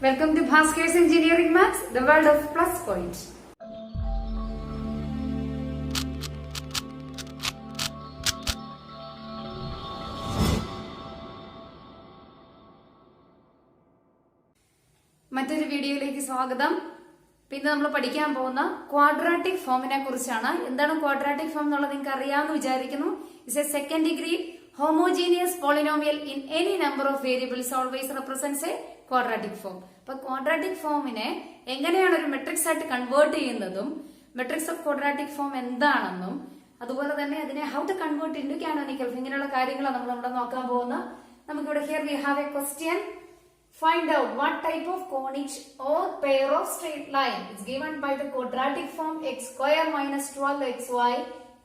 Welcome to Bhaskar's Engineering Maths, the world of plus point. മറ്റൊരു വീഡിയോയിലേക്ക് സ്വാഗതം. പിന്നെ നമ്മൾ പഠിക്കാൻ പോകുന്ന ക്വാഡ്രാറ്റിക് ഫോമിനെ കുറിച്ചാണ്. എന്താണ് ക്വാഡ്രാറ്റിക് ഫോം എന്നുള്ളത് നിങ്ങൾക്ക് അറിയാമെന്ന് വിചാരിക്കുന്നു. It's A second degree homogeneous polynomial in any number of variables always represents A quadratic form. അപ്പൊ ക്വാഡ്രാറ്റിക് ഫോമിനെ എങ്ങനെയാണ് ഒരു മെട്രിക്സ് ആയിട്ട് കൺവേർട്ട് ചെയ്യുന്നതും മെട്രിക്സ് ഓഫ് ക്വാഡ്രാറ്റിക് ഫോം എന്താണെന്നും അതുപോലെ തന്നെ അതിനെ how to convert into canonical form ഇങ്ങനെയുള്ള കാര്യങ്ങളാണ് നമ്മൾ ഇവിടെ നോക്കാൻ പോകുന്നത്. നമുക്കിവിടെ here we have a question. Find out what type of conic or pair of straight line is given by the quadratic form x square minus 12xy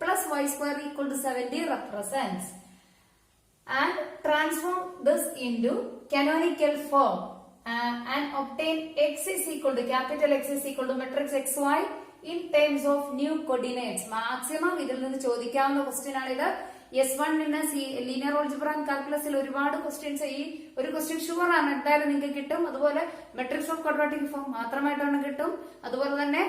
plus y square equal to 70 represents, and transform this into canonical form and obtain x is equal to capital X is equal to matrix xy in terms of new coordinates. Maximum ഇതിൽ നിന്ന് ചോദിക്കാവുന്ന question ആണിത്. S1 linear algebra and കാൽക്കുലസിൽ ഒരുപാട് questions ഈ ഒരു question sure ആണ് എന്തായാലും നിങ്ങൾക്ക് കിട്ടും. അതുപോലെ മെട്രിക്സ് ഓഫ് ക്വാഡ്രാറ്റിക് ഫോം മാത്രമായിട്ടാണ് കിട്ടും. അതുപോലെ തന്നെ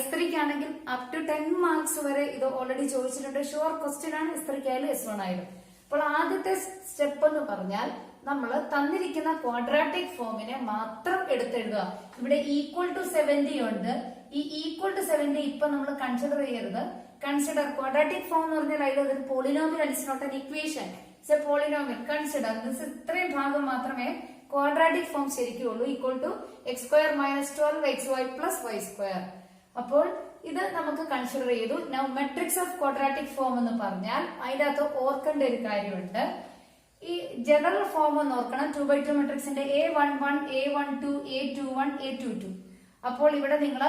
S3 ആണെങ്കിൽ അപ് ടു 10 മാർക്സ് വരെ ഇത് ഓൾറെഡി ചോദിച്ചിട്ടുണ്ട്. ഷുവർ ക്വസ്റ്റ്യൻ ആണ് S3 ആയാലും S1 ആയാലും. അപ്പോൾ ആദ്യത്തെ സ്റ്റെപ്പ് എന്ന് പറഞ്ഞാൽ നമ്മൾ തന്നിരിക്കുന്ന ക്വാഡ്രാറ്റിക് ഫോമിനെ മാത്രം എടുത്തെഴുതുക. ഇവിടെ ഈക്വൽ ടു 70 ഉണ്ട്. ഈ ഈക്വൽ ടു 70 ഇപ്പൊ നമ്മൾ കൺസിഡർ ചെയ്യരുത്. കൺസിഡർ ക്വാഡ്രാറ്റിക് ഫോം എന്ന് പറഞ്ഞാൽ അതിൽ polynomial it's not an equation, it's a polynomial. Consider this ഇത്രയും ഭാഗം മാത്രമേ ക്വാഡ്രാറ്റിക് ഫോം ശരിക്കും ഉള്ളൂ. Equal to x square minus 12xy plus y square. അപ്പോൾ ഇത് നമുക്ക് കൺസിഡർ ചെയ്തു. Now matrix of quadratic form എന്ന് പറഞ്ഞാൽ അതിന്റെ അകത്ത് ഓർക്കേണ്ട ഒരു കാര്യമുണ്ട്. ഈ ജനറൽ ഫോം എന്ന് ഓർക്കണം. 2x2 മെട്രിക്സിന്റെ A11 A12 A21 A22. അപ്പോൾ ഇവിടെ നിങ്ങൾ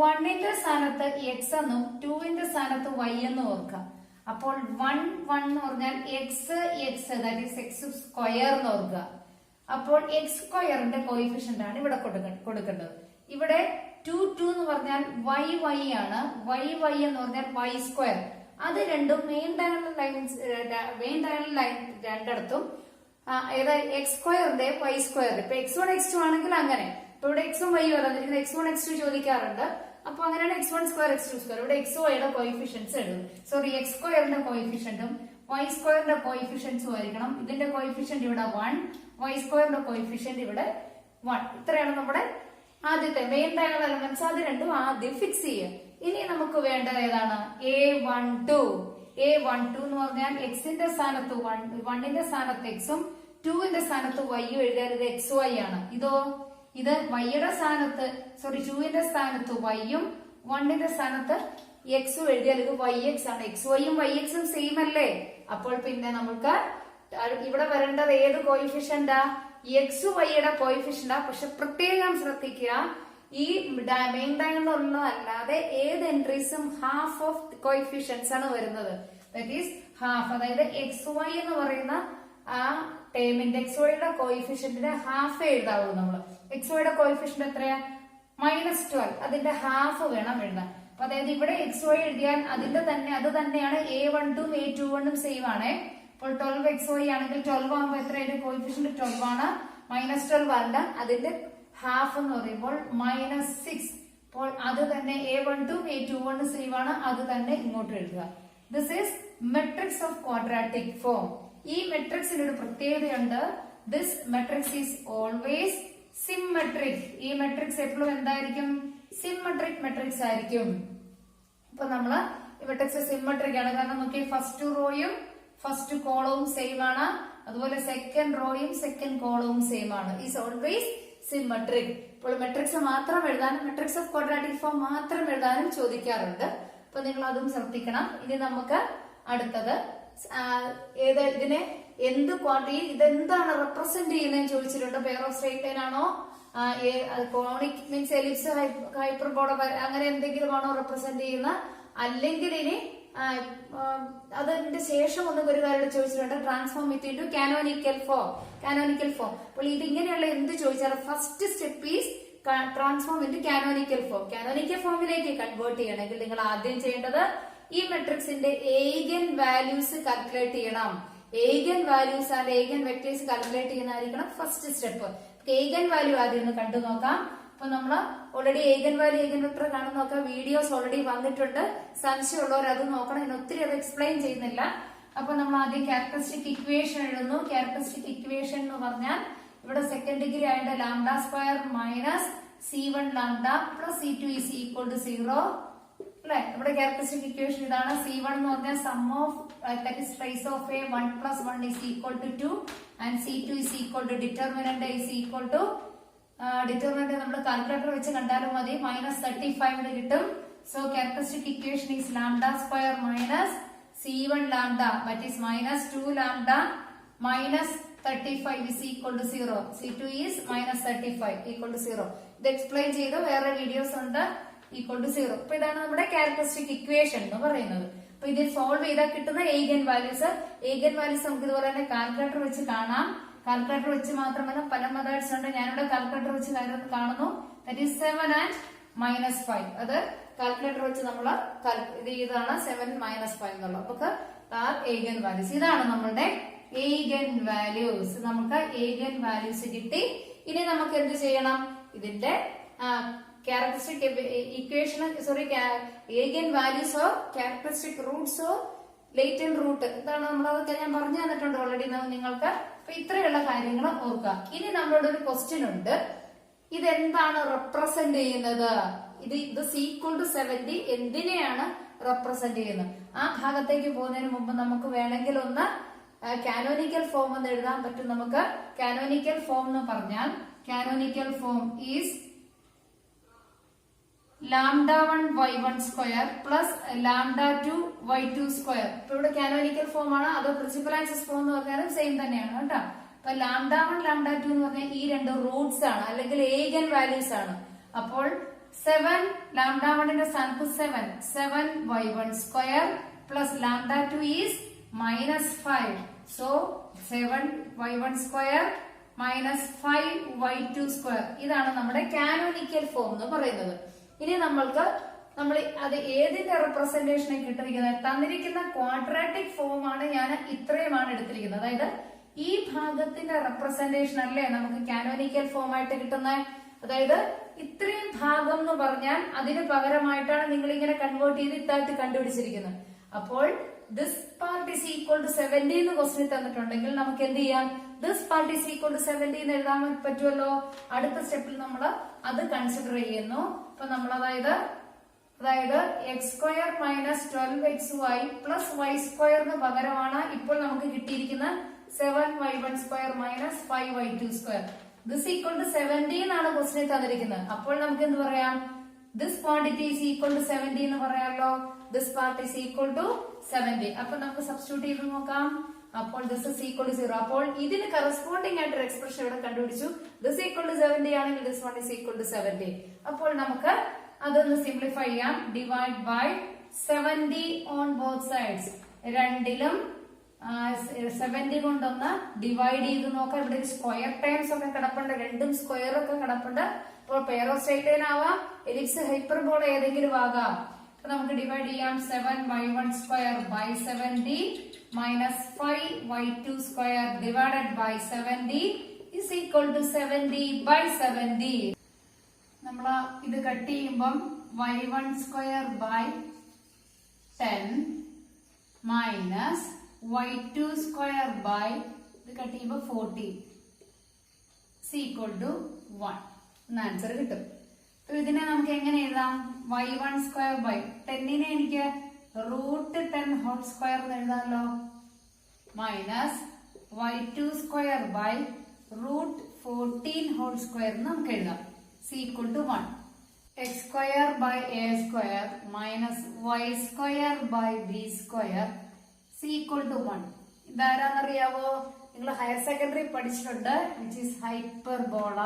1ന്റെ സ്ഥാനത്ത് എക്സ് എന്നും 2ന്റെ സ്ഥാനത്ത് വൈ എന്നും ഓർക്കാം. അപ്പോൾ 1 1 എന്ന് പറഞ്ഞാൽ X X that is X square എന്ന് ഓർക്കുക. അപ്പോൾ എക്സ് സ്ക്വയറിന്റെ കോയിഫിഷ്യന്റ് ആണ് ഇവിടെ കൊടുക്കേണ്ടത്. ഇവിടെ 2 2 എന്ന് പറഞ്ഞാൽ വൈ വൈ ആണ്. വൈ വൈ എന്ന് പറഞ്ഞാൽ വൈ സ്ക്വയർ. അത് രണ്ടും മെയിൻ ഡയഗണൽ ലൈൻ രണ്ടിടത്തും ഏതായാലും എക്സ് സ്ക്വയറിന്റെ വൈ സ്ക്വയർ. ഇപ്പൊ x1 x2 ആണെങ്കിൽ അങ്ങനെ. ഇപ്പൊ ഇവിടെ എക്സും വൈ വന്നിരിക്കുന്നത് x1 x2 ചോദിക്കാറുണ്ട്. അപ്പൊ അങ്ങനെയാണ് x1 സ്ക്വയർ x2 സ്ക്വയർ. ഇവിടെ എക്സ് വൈയുടെ കോയിഫിഷ്യൻസ് എഴുതും. സോറി എക്സ് സ്ക്വയറിന്റെ കോയിഫിഷ്യന്റും വൈ സ്ക്വയറിന്റെ കോയിഫിഷ്യൻസും ആയിരിക്കണം. ഇതിന്റെ കോയിഫിഷ്യന്റ് ഇവിടെ 1, വൈ സ്ക്വയറിന്റെ കോയിഫിഷ്യന്റ് ഇവിടെ 1. ഇത്രയാണ് നമ്മുടെ ആദ്യത്തെ മെയിൻ ഡയഗണൽ എലമെന്റ്സ്. അത് രണ്ടും ആദ്യം ഫിക്സ് ചെയ്യുക. ഇനി നമുക്ക് വേണ്ടത് ഏതാണ്? A12. A12 എന്ന് പറഞ്ഞാൽ എക്സിന്റെ സ്ഥാനത്ത് 1ന്റെ സ്ഥാനത്ത് എക്സും 2ന്റെ സ്ഥാനത്ത് വൈയും എഴുതിയാൽ ഇത് എക്സ് വൈ ആണ്. ഇതോ ഇത് വൈയുടെ സ്ഥാനത്ത് 2ന്റെ സ്ഥാനത്ത് വൈയും 1ന്റെ സ്ഥാനത്ത് എക്സും എഴുതിയാൽ ഇത് വൈ എക്സ് ആണ്. എക്സ് വൈയും വൈ എക്സും സെയിം അല്ലേ? അപ്പോൾ പിന്നെ നമുക്ക് ഇവിടെ വരേണ്ടത് ഏത് കോയിഫിഷ്യന്റാ? എക്സ് വൈയുടെ കോയിഫിഷ്യന്റാ. പക്ഷെ പ്രത്യേകം ശ്രദ്ധിക്കുക, ഈ മെയിൻ ഡയഗണൽ അല്ലാതെ ഏത് എൻട്രീസും ഹാഫ് ഓഫ് കോയിഫിഷ്യൻസ് ആണ് വരുന്നത്. That is half. അതായത് എക്സ് വൈ എന്ന് പറയുന്ന ആ ടേമിന്റെ എക്സ് വൈയുടെ കോയിഫിഷ്യന്റിന്റെ ഹാഫ് എഴുതാവൂ നമ്മൾ. എക്സ് വൈയുടെ കോയിഫിഷ്യന്റ് എത്രയാ? -12. അതിന്റെ ഹാഫ് വേണം എഴുതാൻ. അപ്പൊ അതായത് ഇവിടെ എക്സ് വൈ എഴുതിയാൽ അത് തന്നെയാണ് A12 A21 സെയിം ആണ്. അപ്പോൾ 12xy ആണെങ്കിൽ 12 ആകുമ്പോൾ എത്രയാണ് കോയിഫിഷ്യന്റ്? 12 ആണ്. -12 അല്ല, അതിന്റെ ഹാഫ് എന്ന് പറയുമ്പോൾ -6. അപ്പോൾ അത് തന്നെ A12 A21 സെയിം ആണ്. അത് തന്നെ ഇങ്ങോട്ട് എഴുതുക. This is matrix of quadratic form. ഈ മെട്രിക്സിന് ഒരു പ്രത്യേകതയുണ്ട്. This matrix is always symmetric. ഈ മെട്രിക്സ് എപ്പോഴും എന്തായിരിക്കും? സിമെട്രിക് മെട്രിക്സ് ആയിരിക്കും. ഇപ്പൊ നമ്മള് ഈ മെട്രിക്സ് സിമെട്രിക് ആണ്. കാരണം നോക്കി, ഫസ്റ്റ് റോയും ഫസ്റ്റ് കോളവും സെയിം ആണ്. അതുപോലെ സെക്കൻഡ് റോയും സെക്കൻഡ് കോളവും സെയിം ആണ്. Is always symmetric. ഇപ്പോൾ മെട്രിക്സ് മാത്രം എഴുതാനും മെട്രിക്സ് ഓഫ് ക്വാഡ്രാറ്റിക് ഫോം മാത്രം എഴുതാനും ചോദിക്കാറുണ്ട്. അപ്പൊ നിങ്ങൾ അതും ശ്രദ്ധിക്കണം. ഇനി നമുക്ക് അടുത്തത് ഇതിനെ ഇതെന്താണ് റെപ്രസെന്റ് ചെയ്യുന്നതെന്ന് ചോദിച്ചിട്ടുണ്ട്. പെയർ ഓഫ് സ്ട്രേറ്റ് ലൈൻ ആണോ, കോണിക് മീൻസ് എലിപ്സ്, ഹൈപ്പർബോള, അങ്ങനെ എന്തെങ്കിലും ആണോ റെപ്രസെന്റ് ചെയ്യുന്ന? അല്ലെങ്കിൽ ഇനി അതിന്റെ ശേഷം ഒരു കാര്യം ചോദിച്ചിട്ടുണ്ട്. Transform it into canonical form. അപ്പോൾ ഇതിങ്ങനെയുള്ള എന്ത് ചോദിച്ചാലും first step is transform into canonical form. Canonical ഫോമിലേക്ക് കൺവേർട്ട് ചെയ്യണമെങ്കിൽ നിങ്ങൾ ആദ്യം ചെയ്യേണ്ടത് ഈ മെട്രിക്സിന്റെ എയ്ഗൻ വാല്യൂസ് കാൽക്കുലേറ്റ് ചെയ്യണം. Eigenvalues and eigenvectors calculate ചെയ്യുന്നതായിരിക്കണം ഫസ്റ്റ് സ്റ്റെപ്പ്. ഏഗൻ വാല്യൂ ആദ്യം ഒന്ന് കണ്ടു നോക്കാം. അപ്പൊ നമ്മള് already eigenvalue eigenvector കാണുന്ന നോക്കാം. വീഡിയോസ് ഓൾറെഡി വന്നിട്ടുണ്ട്. സംശയമുള്ളവർ അത് നോക്കണം. ഞാൻ ഒത്തിരി അത് എക്സ്പ്ലെയിൻ ചെയ്യുന്നില്ല. അപ്പൊ നമ്മൾ ആദ്യം ക്യാരക്ടറിസ്റ്റിക് ഇക്വേഷൻ എഴുതുന്നു. ക്യാരക്ടറിസ്റ്റിക് ഇക്വേഷൻ എന്ന് പറഞ്ഞാൽ ഇവിടെ സെക്കൻഡ് ഡിഗ്രി ആയിട്ട് lambda square minus C1 lambda plus C2 is equal to 0 അല്ലെ. ഇവിടെ ക്യാരക്ടറിസ്റ്റിക് ഇക്വേഷൻ ഇതാണ്. C1 എന്ന് പറഞ്ഞാൽ sum of that is trace of A 1 plus 1 is equal to 2 and C2 is equal to determinant is equal to determinant നമ്മൾ calculator വെച്ച് കണ്ടാലും മതി, -35 എന്ന് കിട്ടും. So characteristic equation is lambda square minus C1 lambda that is -2 lambda minus 35 is equal to 0. C2 is -35 equal to 0. ഇത് explain ചെയ്തു, വേറെ videos ഉണ്ട്. Equal to 0. അപ്പൊ ഇതാണ് നമ്മുടെ ക്യാരക്ടറിസ്റ്റിക് ഇക്വേഷൻ എന്ന് പറയുന്നത്. അപ്പൊ ഇത് സോൾവ് ചെയ്താൽ കിട്ടുന്ന ഏഗൻ വാല്യൂസ്. ഏഗൻ വാല്യൂസ് നമുക്ക് ഇതുപോലെ തന്നെ കാൽക്കുലേറ്റർ വെച്ച് കാണാം. കാൽക്കുലേറ്റർ വെച്ച് മാത്രമല്ല പല മെത്തേഡ്സ് ഉണ്ട്. ഞാനിവിടെ കാൽക്കുലേറ്റർ വെച്ച് കാണുന്നു. That is 7 and -5. അത് കാൽക്കുലേറ്റർ വെച്ച് നമ്മൾ ഇത് ചെയ്താണ് 7 - 5 എന്നുള്ളത്. അപ്പൊ ഏഗൻ വാല്യൂസ് ഇതാണ് നമ്മളുടെ ഏഗൻ വാല്യൂസ്. നമുക്ക് ഏഗൻ വാല്യൂസ് കിട്ടി. ഇനി നമുക്ക് എന്ത് ചെയ്യണം? ഇതിന്റെ ക്യാരക്ടറിസ്റ്റിക് ഇക്വേഷൻ ഏഗൻ വാല്യൂസോ ക്യാരക്ടറിസ്റ്റിക് റൂട്ട്സോ ലേറ്റന്റ് റൂട്ട് ഇതാണ് നമ്മളതൊക്കെ ഞാൻ പറഞ്ഞു തന്നിട്ടുണ്ട് ഓൾറെഡി നിങ്ങൾക്ക്. അപ്പൊ ഇത്രയുള്ള കാര്യങ്ങൾ ഓർക്കുക. ഇനി നമ്മളോട് ഒരു ക്വസ്റ്റ്യൻ ഉണ്ട്. ഇതെന്താണ് റെപ്രസെന്റ് ചെയ്യുന്നത്? ഇത് ഈക്വൽ ടു 70 എന്തിനെയാണ് റെപ്രസെന്റ് ചെയ്യുന്നത്? ആ ഭാഗത്തേക്ക് പോകുന്നതിന് മുമ്പ് നമുക്ക് വേണമെങ്കിൽ ഒന്ന് കാനോനിക്കൽ ഫോം എന്ന് എഴുതാൻ പറ്റും. നമുക്ക് കാനോനിക്കൽ ഫോം എന്ന് പറഞ്ഞാൽ canonical form is λ1 y1 square plus λ2 y2 square. ഇപ്പൊ ഇവിടെ കാനോനിക്കൽ ഫോം ആണ്. അത് പ്രിൻസിപ്പൽ ആക്സസ് ഫോം എന്ന് പറഞ്ഞാലും സെയിം തന്നെയാണ് കേട്ടോ. അപ്പൊ λ1 λ2 എന്ന് പറഞ്ഞാൽ ഈ രണ്ട് റൂട്ട്സ് ആണ്, അല്ലെങ്കിൽ ഏഗൻ വാല്യൂസ് ആണ്. അപ്പോൾ 7 λ1ന്റെ സ്ഥാനത്ത് 7 y1 square plus λ2 is -5. So 7 y1 square minus 5 y2 square. ഇതാണ് നമ്മുടെ കാനോനിക്കൽ ഫോം എന്ന് പറയുന്നത്. ഇനി നമ്മൾ അത് ഏതിന്റെ റെപ്രസെന്റേഷനെ കിട്ടിയിരിക്കുന്നത്? തന്നിരിക്കുന്ന ക്വാഡ്രാറ്റിക് ഫോം ആണ്. ഞാൻ ഇത്രയുമാണ് എടുത്തിരിക്കുന്നത്. അതായത് ഈ ഭാഗത്തിന്റെ റെപ്രസെന്റേഷൻ അല്ലേ നമുക്ക് കാനോനിക്കൽ ഫോം ആയിട്ട് കിട്ടുന്നത്. അതായത് ഇത്രയും ഭാഗം എന്ന് പറഞ്ഞാൽ അതിന് പകരമായിട്ടാണ് നിങ്ങൾ ഇങ്ങനെ കൺവേർട്ട് ചെയ്ത് ഇത്തായിട്ട് കണ്ടുപിടിച്ചിരിക്കുന്നത്. അപ്പോൾ this part is equal to 70 എന്ന് ക്വസ്റ്റ്യൻ തന്നിട്ടുണ്ടെങ്കിൽ നമുക്ക് എന്ത് ചെയ്യാം? This part is equal to 70 എന്ന് എഴുതാൻ പറ്റുമല്ലോ. അടുത്ത സ്റ്റെപ്പിൽ നമ്മൾ അത് കൺസിഡർ ചെയ്യുന്നു. അപ്പൊ നമ്മൾ അതായത് x square minus 12xy plus y സ്ക്വയറിന് പകരമാണ് ഇപ്പോൾ നമുക്ക് കിട്ടിയിരിക്കുന്ന 7y1 square minus 5y2 square. This equal to 70 എന്നാണ് ക്വസ്റ്റ്യൻ തന്നിരിക്കുന്നത്. അപ്പോൾ നമുക്ക് എന്ത് പറയാം? This quantity is equal to 70 എന്ന് പറയാമല്ലോ. This part is equal to 70. അപ്പൊ നമുക്ക് സബ്സ്റ്റിറ്റ്യൂട്ട് ചെയ്ത് നോക്കാം. അപ്പോൾ ദിസ് ഈസ് ഈക്വൽ ടു 0. അപ്പോൾ ഇതിന് കറസ്പോണ്ടിങ് ആയിട്ട് ഒരു എക്സ്പ്രഷൻ ഇവിടെ കണ്ടുപിടിച്ചു. ദിസ് ഈക്വൽ ടു 70 ആണെങ്കിൽ this one is equal to 70. അപ്പോൾ നമുക്ക് അതൊന്ന് സിംപ്ലിഫൈ ചെയ്യാം. Divide by 70 on both sides. രണ്ടിലും 70 കൊണ്ടൊന്ന് ഡിവൈഡ് ചെയ്ത് നോക്കാം. ഇവിടെ ഒരു സ്ക്വയർ ടൈംസ് ഒക്കെ കിടപ്പുണ്ട്, രണ്ടും സ്ക്വയർ ഒക്കെ കിടപ്പുണ്ട്. അപ്പോൾ പെയർ ഓഫ് സ്ട്രെയിറ്റ് ലൈൻ ആവാം, എലിപ്സ് ഹൈപ്പർബോള ഏതെങ്കിലും ആകാം. അപ്പൊ നമുക്ക് ഡിവൈഡ് ചെയ്യാം. 7y1 square by 70 minus 5y2 square divided by 70 is equal to 70 by 70. നമ്മൾ ഇത് കട്ട് ചെയ്യുമ്പം y1 square by 10 minus y2 square by ഇത് കട്ട് ചെയ്യുമ്പോൾ 40 is equal to 1 എന്ന ആൻസർ കിട്ടും. അപ്പൊ ഇതിനെ നമുക്ക് എങ്ങനെ എഴുതാം? y1 സ്ക്വയർ ബൈ 10നെ എനിക്ക് √10 ഹോൾ സ്ക്വയർ എന്ന് എഴുതാമല്ലോ. Minus y2 square by √14 whole square നമുക്ക് എഴുതാം. C equal to 1. X square by a square minus y square by b square c equal to 1. ഇതാരാന്നറിയാവോ? നിങ്ങൾ ഹയർ സെക്കൻഡറി പഠിച്ചിട്ടുണ്ട്, വിച്ച് ഈസ് ഹൈപ്പർബോള.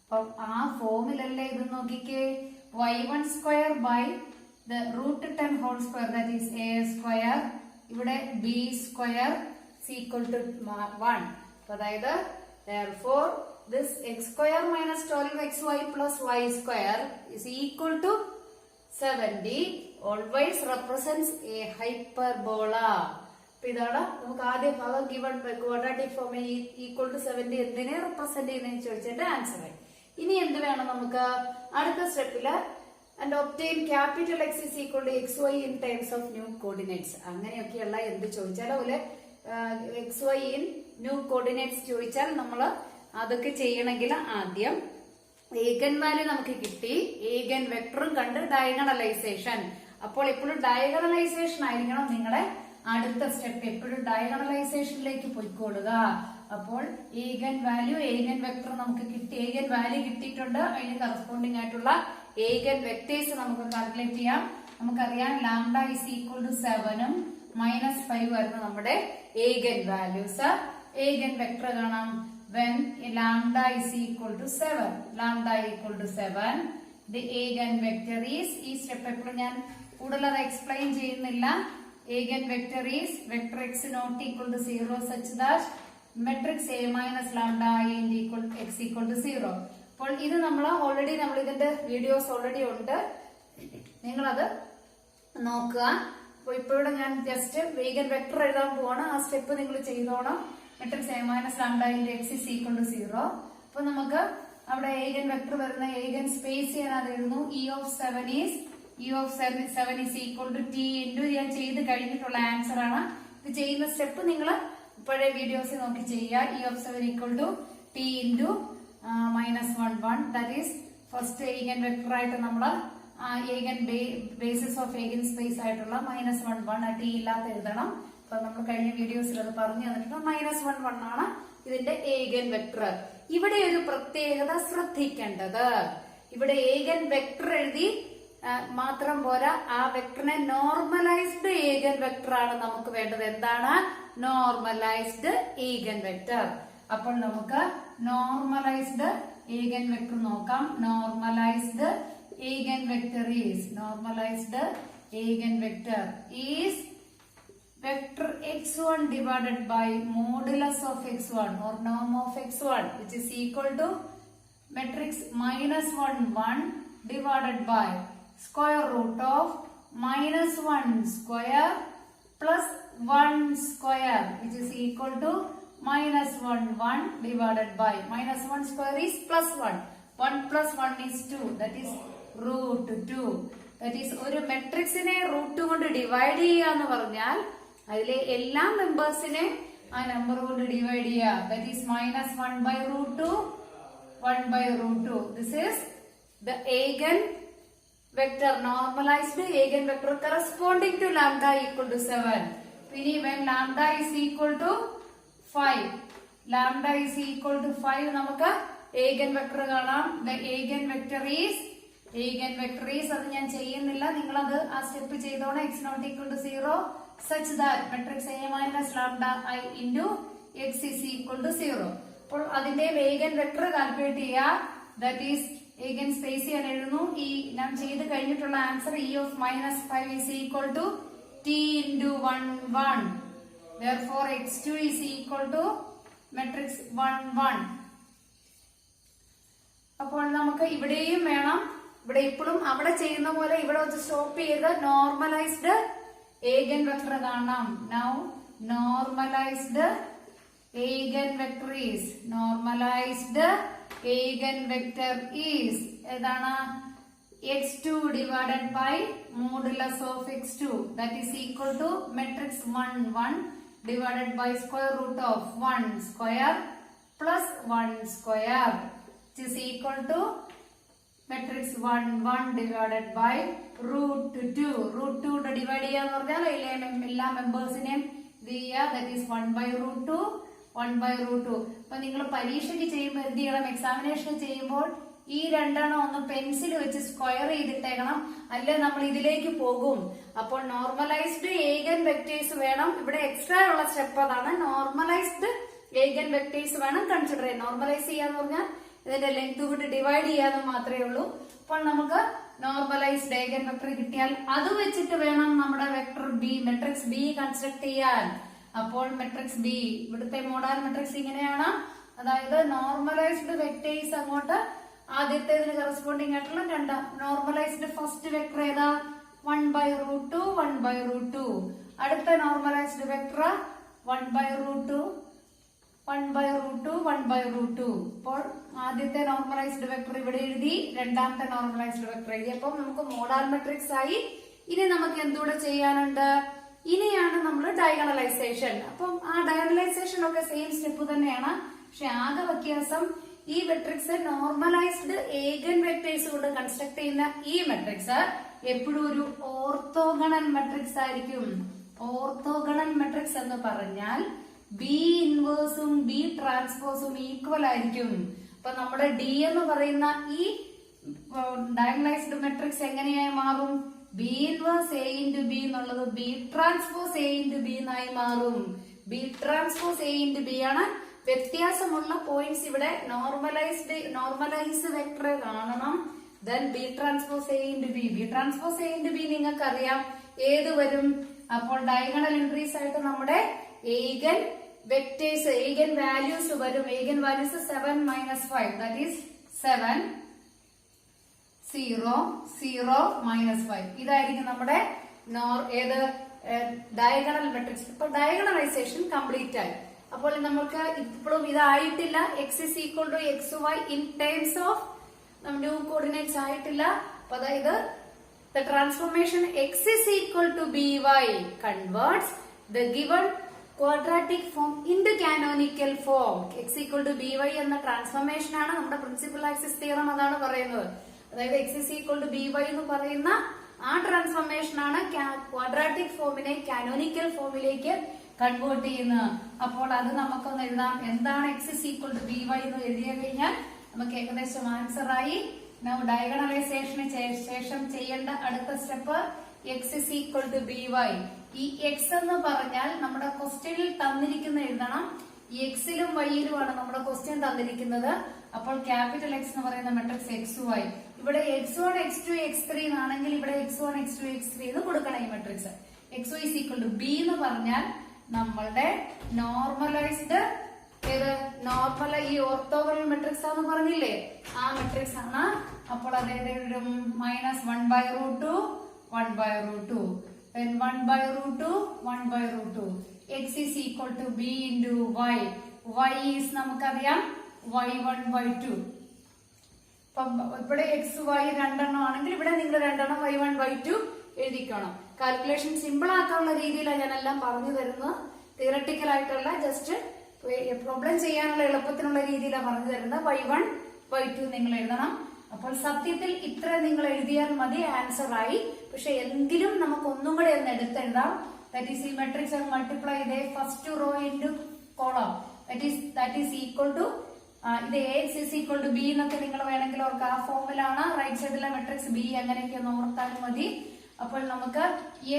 അപ്പം ആ ഫോമിലല്ലേ ഇത് നോക്കിക്കേ. y1 square by √10 whole square that is a square, ഇവിടെ b square equal to 1. അതായത് therefore this x square minus 12xy plus y square is equal to 70 always represents a hyperbola. അപ്പൊ ഇതാണ് നമുക്ക് ആദ്യ ഭാഗം given quadratic form equal to 70 എന്തിനെ represent ചെയ്യുന്നതെന്ന് ചോദിച്ചതിന്റെ answer ആയി. ഇനി എന്ത് വേണം നമുക്ക് അടുത്ത സ്റ്റെപ്പില് and obtain capital X is equal to xy in terms of new coordinates. അങ്ങനെയൊക്കെയുള്ള എന്ത് ചോദിച്ചാൽ അതുപോലെ xy in new coordinates ചോദിച്ചാൽ നമ്മൾ അതൊക്കെ ചെയ്യണമെങ്കിൽ ആദ്യം ഏഗൻ വാല്യൂ നമുക്ക് കിട്ടി, ഏഗൻ വെക്ടറും കണ്ട് ഡയഗണലൈസേഷൻ. അപ്പോൾ എപ്പോഴും ഡയഗണലൈസേഷൻ ആയിരിക്കണം നിങ്ങളുടെ അടുത്ത സ്റ്റെപ്പ്. എപ്പോഴും ഡയഗണലൈസേഷനിലേക്ക് പോയിക്കൊള്ളുക. അപ്പോൾ ഏഗൻ വാല്യൂ ഏഗൻ വെക്ടർ നമുക്ക് കിട്ടി, ഏഗൻ വാല്യൂ കിട്ടിയിട്ടുണ്ട്. അതിന് കറസ്പോണ്ടിങ് ആയിട്ടുള്ള ഏഗൻ വെക്ടേഴ്സ് നമുക്ക് കാൽക്കുലേറ്റ് ചെയ്യാം. നമുക്കറിയാം ലാംഡ ഇസ് ഈക്വൽ ടു 7 -5 വരുന്ന നമ്മുടെ ഏഗൻ വാല്യൂസ്. ഏഗൻ വെക്ടർ കാണാം when lambda is equal to 7. Lambda equal to 7. The eigen vector is ഈ സ്റ്റെപ്പ് എപ്പോഴും ഞാൻ കൂടുതൽ എക്സ്പ്ലെയിൻ ചെയ്യുന്നില്ല. eigen vector is vector x not equal to 0 such that matrix A minus lambda I equal x equal to 0. അപ്പോൾ ഇത് നമ്മൾ ഇതിന്റെ videos already ഉണ്ട്, നിങ്ങളത് നോക്കുക. അപ്പോൾ ഇപ്പോഴും ഞാൻ ജസ്റ്റ് eigen vector എഴുതാൻ പോവാണ്. ആ സ്റ്റെപ്പ് നിങ്ങൾ ചെയ്തോണം. Matrix A minus lambda into x is equal to 0. അപ്പൊ നമുക്ക് അവിടെ ഏഗൻ വെക്ടർ വരുന്ന ഏഗൻ സ്പേസ് ചെയ്യാൻ അത് എഴുതുന്നു. E of 7 is equal to t into ഞാൻ ചെയ്ത് കഴിഞ്ഞിട്ടുള്ള ആൻസർ ആണ്. ഇത് ചെയ്യുന്ന സ്റ്റെപ്പ് നിങ്ങൾ ഇപ്പോഴേ വീഡിയോസ് നോക്കി ചെയ്യുക. E of 7 equal to t into -1 that is first ഏഗൻ vector ആയിട്ട് നമ്മൾ ഏഗൻ ബേസിസ് ഓഫ് ഏഗൻ സ്പേസ് ആയിട്ടുള്ള -1 ടി ഇല്ലാത്ത എഴുതണം. അപ്പൊ നമ്മൾ കഴിഞ്ഞ വീഡിയോസിൽ അത് പറഞ്ഞു തന്നിട്ടുണ്ട്. -1 ആണ് ഇതിന്റെ ഏഗൻ വെക്ടർ. ഇവിടെ ഒരു പ്രത്യേകത ശ്രദ്ധിക്കേണ്ടത്, ഇവിടെ ഏഗൻ വെക്ടർ എഴുതി മാത്രം പോരാ, ആ വെക്ടറിനെ നോർമലൈസ്ഡ് ഏഗൻ വെക്ടർ ആണ് നമുക്ക് വേണ്ടത്. എന്താണ് നോർമലൈസ്ഡ് ഏഗൻ വെക്ടർ? അപ്പോൾ നമുക്ക് നോർമലൈസ്ഡ് ഏഗൻ വെക്ടർ നോക്കാം. Normalised ഏഗൻ vector is vector x1 divided by modulus of x1 or norm of x1 which is equal to matrix -1 1 divided by square root of -1 square plus 1 square which is equal to -1 1 divided by -1 square is +1. 1 plus 1 is 2, that is root 2. That is ഒരു മെട്രിക്സിനെ root കൊണ്ട് divide ചെയ്യുക എന്ന് പറഞ്ഞാൽ അതിലെ എല്ലാ മെമ്പേഴ്സിനെ ആ number കൊണ്ട് divide ചെയ്യുക. That is -1 by root 2, 1 by root 2. This is the eigen vector, normalized eigen vector corresponding to lambda equal to 7. ഇനി when lambda is equal to 5, നമുക്ക് eigen vector കാണാം. The eigen vector is അത് ഞാൻ ചെയ്യുന്നില്ല, നിങ്ങളത് ആ step ചെയ്തോണം. x not equal to 0 such that matrix A minus lambda I into x is equal to 0. അപ്പോൾ അതിന്റെ eigen vector കാൽക്കുലേറ്റ് ചെയ്യുക. ദാറ്റ് ഈസ് eigen സ്പേസ് ചെയ്യാൻ എഴുതുന്നു. ഈ ഞാൻ ചെയ്ത് കഴിഞ്ഞിട്ടുള്ള answer E of -5 is equal to t into 1 1. Therefore x2 is equal to matrix 1 1. അപ്പോൾ നമുക്ക് ഇവിടെയും വേണം, ഇവിടെ ഇപ്പോഴും അവിടെ ചെയ്യുന്ന പോലെ ഇവിടെ വെച്ച് സ്റ്റോപ്പ് ചെയ്ത് നോർമലൈസ്ഡ് eigen vector കാണാം. Now normalized eigen vector is ഏതാണ് x2 divided by modulus of x2 that is equal to matrix 1 1 divided by square root of 1 square plus 1 square which is equal to matrix 1 1 divided by root 2. root 2 divide ചെയ്യാന്ന് പറഞ്ഞാൽ എല്ലാ മെമ്പേഴ്സിനെയും ഇത് ചെയ്യുക. That is 1 by root 2, 1 by root 2. അപ്പൊ നിങ്ങൾ പരീക്ഷയ്ക്ക് ചെയ്യുമ്പോൾ എന്ത് ചെയ്യണം, എക്സാമിനേഷൻ ചെയ്യുമ്പോൾ ഈ രണ്ടെണ്ണം ഒന്ന് പെൻസിൽ വെച്ച് സ്ക്വയർ ചെയ്തിട്ടേക്കണം, അല്ലെ നമ്മൾ ഇതിലേക്ക് പോകും. അപ്പോൾ നോർമലൈസ്ഡ് ഏഗൻ വെക്ടേഴ്സ് വേണം. ഇവിടെ എക്സ്ട്രാ ഉള്ള സ്റ്റെപ്പ് അതാണ്. നോർമലൈസ്ഡ് ഏഗൻ വെക്ടേഴ്സ് വേണം കൺസിഡർ ചെയ്യാൻ. നോർമലൈസ് ചെയ്യാന്ന് പറഞ്ഞാൽ ഇതിന്റെ ലെങ്ത് കൊണ്ട് ഡിവൈഡ് ചെയ്യാന്ന് മാത്രമേ ഉള്ളൂ. അപ്പോൾ നമുക്ക് നോർമലൈസ്ഡ് ഏഗൻ വെക്ടർ കിട്ടിയാൽ അത് വെച്ചിട്ട് വേണം നമ്മുടെ vector B, matrix B construct ചെയ്യാൻ. അപ്പോൾ മെട്രിക്സ് ബി, ഇവിടുത്തെ മോഡാൽ മെട്രിക്സ് ഇങ്ങനെയാണ്. അതായത് നോർമലൈസ്ഡ് വെക്ടേഴ്സ് അങ്ങോട്ട് ആദ്യത്തേതിന് കറസ്പോണ്ടിങ് ആയിട്ടുള്ള നോർമലൈസ്ഡ് ഫസ്റ്റ് വെക്ടർ ഏതാ 1 by root 2, 1 by root 2. അടുത്ത നോർമലൈസ്ഡ് വെക്ടർ 1/√2 1/√2 1/√2. അപ്പോൾ ആദ്യത്തെ നോർമലൈസ്ഡ് വെക്ടർ ഇവിടെ എഴുതി, രണ്ടാമത്തെ നോർമലൈസ്ഡ് വെക്ടർ എഴുതി. അപ്പം നമുക്ക് മോഡാൽ മെട്രിക്സ് ആയി. ഇനി നമുക്ക് എന്തുകൂടെ ചെയ്യാനുണ്ട്? ഇനിയാണ് നമ്മൾ ഡയഗണലൈസേഷൻ. അപ്പം ആ ഡയഗണലൈസേഷൻ ഒക്കെ സെയിം സ്റ്റെപ്പ് തന്നെയാണ്. പക്ഷെ ആകെ വ്യത്യാസം ഈ മെട്രിക്സ് നോർമലൈസ്ഡ് ഏഗൻ വെക്ടേഴ്സ് കൊണ്ട് കൺസ്ട്രക്ട് ചെയ്യുന്ന ഈ മെട്രിക്സ് എപ്പോഴും ഒരു ഓർത്തോഗണൽ മെട്രിക്സ് ആയിരിക്കും. ഓർത്തോഗണൽ മെട്രിക്സ് എന്ന് പറഞ്ഞാൽ ബി ഇൻവേഴ്സും ബി ട്രാൻസ്പോസും ഈക്വൽ ആയിരിക്കും. അപ്പൊ നമ്മുടെ ഡി എന്ന് പറയുന്ന ഈ ഡയഗണലൈസ്ഡ് മെട്രിക്സ് എങ്ങനെയായി മാറും? B inverse A into B എന്നുള്ളത് B transpose A into B എന്നായി മാറും. B transpose A into B ആണ്. വ്യത്യാസമുള്ള പോയിന്റ്സ് ഇവിടെ നോർമലൈസ് വെക്ടർ കാണണം. Then B transpose A into B. B transpose A into B നിങ്ങൾക്ക് അറിയാം ഏത് വരും. അപ്പോൾ ഡയഗണൽ എൻട്രീസ് ആയിട്ട് നമ്മുടെ ഏഗൻ വെക്ടേഴ്സ് ഏഗൻ വാല്യൂസ് വരും. Eigenvalues 7 - 5 that is 7 0 0 -5. ഇതായിരിക്കും നമ്മുടെ ഏത് ഡയഗണൽ മെട്രിക്സ്. ഇപ്പൊ ഡയഗണലൈസേഷൻ കംപ്ലീറ്റ് ആയി. അപ്പോൾ നമുക്ക് ഇപ്പോഴും ഇതായിട്ടില്ല. X is equal to x y in terms of new coordinates ആയിട്ടില്ല. അപ്പൊ അതായത് the transformation x is equal to by converts the given quadratic form into canonical form. x equal to by എന്ന transformation ആണ് നമ്മുടെ principal axis theorem അതാണ് പറയുന്നത്. അതായത് x is equal to by എന്ന് പറയുന്ന ആ ട്രാൻസ്ഫോർമേഷൻ ആണ് ക്വാഡ്രാറ്റിക് ഫോമിനെ കാനോനിക്കൽ ഫോമിലേക്ക് കൺവേർട്ട് ചെയ്യുന്നത്. അപ്പോൾ അത് നമുക്കൊന്ന് എഴുതാം. എന്താണ് x is equal to by എന്ന് എഴുതിയ കഴിഞ്ഞാൽ നമുക്ക് ഏകദേശം ആൻസർ ആയി. ഡയഗണലൈസേഷന് ശേഷം ചെയ്യേണ്ട അടുത്ത step x is equal to B y. ഈ എക്സ് എന്ന് പറഞ്ഞാൽ നമ്മുടെ ക്വസ്റ്റ്യനിൽ തന്നിരിക്കുന്ന എഴുതണം. ഈ എക്സിലും വൈയിലുമാണ് നമ്മുടെ ക്വസ്റ്റ്യൻ തന്നിരിക്കുന്നത്. അപ്പോൾ ക്യാപിറ്റൽ എക്സ് എന്ന് പറയുന്ന മെട്രിക്സ് എക്സ് വൈ. ഇവിടെ x1 x2 x3 എന്നാണെങ്കിൽ ഇവിടെ x1 x2 x3 എന്ന് കൊടുക്കണം ഈ matrix. X y is equal to B എന്ന് പറഞ്ഞാൽ നമ്മളുടെ നോർമലൈസ്ഡ് നോർമൽ ഈ ഓർത്തോഗണൽ മെട്രിക്സ് ആണെന്ന് പറഞ്ഞില്ലേ, ആ മെട്രിക്സ് ആണ്. അപ്പോൾ അതായത് -1/√2 1/√2 then 1/√2 1/√2. x is equal to b into y. y is നമുക്കറിയാം y1/2. ഇവിടെ x y രണ്ടെണ്ണം ആണെങ്കിൽ ഇവിടെ നിങ്ങൾ രണ്ടെണ്ണം y1/2 എഴുതിക്കണം. കാൽക്കുലേഷൻ സിമ്പിൾ ആക്കാനുള്ള രീതിയിലാണ് ഞാൻ എല്ലാം പറഞ്ഞു തരുന്നത്. തിയറട്ടിക്കൽ ആയിട്ടുള്ള ജസ്റ്റ് പ്രോബ്ലം ചെയ്യാനുള്ള എളുപ്പത്തിനുള്ള രീതിയിലാണ് പറഞ്ഞു തരുന്നത്. y1 y2 നിങ്ങൾ എഴുതണം. അപ്പോൾ സത്യത്തിൽ ഇത്ര നിങ്ങൾ എഴുതിയാൽ മതി, ആൻസർ ആയി. പക്ഷെ എങ്കിലും നമുക്ക് ഒന്നും കൂടെ ഒന്ന് എടുത്തെഴുതാം. ദാറ്റ് ഈസ് ഈ മെട്രിക്സ് മൾട്ടിപ്ലൈ ചെയ്തേ first row into column that is equal to ഇത് x is equal to b എന്നൊക്കെ നിങ്ങൾ വേണമെങ്കിൽ ഓർക്ക് ആ ഫോമിലാണ്. റൈറ്റ് സൈഡിലെ മെട്രിക്സ് ബി അങ്ങനെയൊക്കെ ഒന്ന് ഓർത്താലും മതി. അപ്പോൾ നമുക്ക്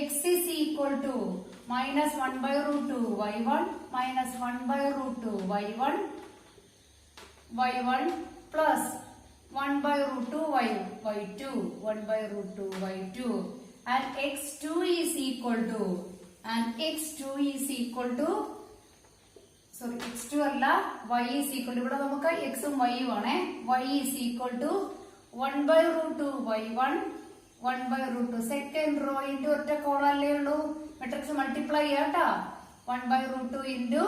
x is equal to -1/√2 y1 -1/√2 y1 plus 1/√2 y2 1/√2 y2 and x2 is equal to sorry x2 അല്ല y is equal to ഇവിടെ നമുക്ക് x ഉം y ഉം ആണ്. y is equal to 1/√2 y1 1/√2 second rho into ഒറ്റ കോളല്ലേ ഉള്ളൂ. മെട്രിക്സ് മൾട്ടിപ്ലൈ ചെയ്യാട്ടോ. 1/√2 into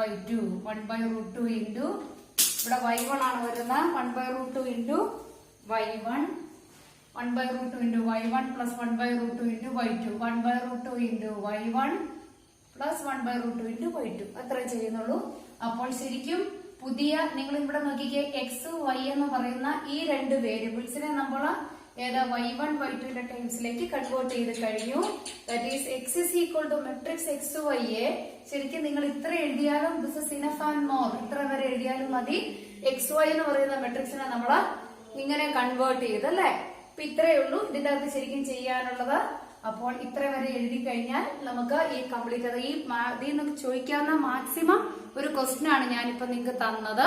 y2 1/√2 into ഇവിടെ y1 ആണ് വരുന്നത്. 1/√2 into y1 1/√2 into y1 plus 1/√2 into y2 1/√2 into y1 plus 1/√2 into y2 അത്ര ചെയ്യുന്നുള്ളൂ. അപ്പോൾ ശരിക്കും പുതിയ നിങ്ങൾ ഇവിടെ നോക്കിക്കേ, എക്സ് വൈ എന്ന് പറയുന്ന ഈ രണ്ട് വേരിയബിൾസിനെ നമ്മൾ ഏതാ y1 y2 ടൈംസിലേക്ക് കൺവേർട്ട് ചെയ്ത് കഴിഞ്ഞു. That is x is equal to matrix x y A. ശരിക്കും നിങ്ങൾ ഇത്ര എഴുതിയാലും this is enough and more, ഇത്ര വരെ എഴുതിയാലും മതി. എക്സ് വൈ എന്ന് പറയുന്ന മെട്രിക്സിനെ നമ്മൾ ഇങ്ങനെ കൺവേർട്ട് ചെയ്തല്ലേ. അപ്പൊ ഇത്രയേ ഉള്ളൂ ഇതിന്റെ അകത്ത് ശരിക്കും ചെയ്യാനുള്ളത്. അപ്പോൾ ഇത്ര വരെ എഴുതി കഴിഞ്ഞാൽ നമുക്ക് ഈ കംപ്ലീറ്റ് ഇതിൽ നിന്ന് ചോദിക്കാവുന്ന മാക്സിമം ഒരു ക്വസ്റ്റ്യൻ ആണ് ഞാനിപ്പോ നിങ്ങൾക്ക് തന്നത്.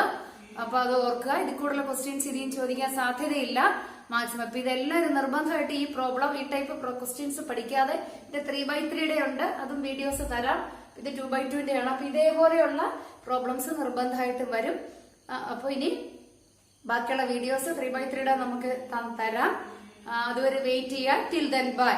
അപ്പൊ അത് ഓർക്കുക. ഇതിൽ കൂടുതൽ ക്വസ്റ്റ്യൻസ് ഇനിയും ചോദിക്കാൻ സാധ്യതയില്ല മാക്സിമം. അപ്പൊ ഇതെല്ലാവരും നിർബന്ധമായിട്ട് ഈ പ്രോബ്ലം ഈ ടൈപ്പ് ക്വസ്റ്റ്യൻസ് പഠിക്കാതെ ഇത് 3/3 ഉണ്ട്, അതും വീഡിയോസ് തരാം. ഇത് 2/2 ആണ്. അപ്പൊ ഇതേപോലെയുള്ള പ്രോബ്ലംസ് നിർബന്ധമായിട്ടും വരും. അപ്പൊ ഇനി ബാക്കിയുള്ള വീഡിയോസ് 3/3 നമുക്ക് തരാം. അതുവരെ വെയിറ്റ് ചെയ്യാം. Till then bye.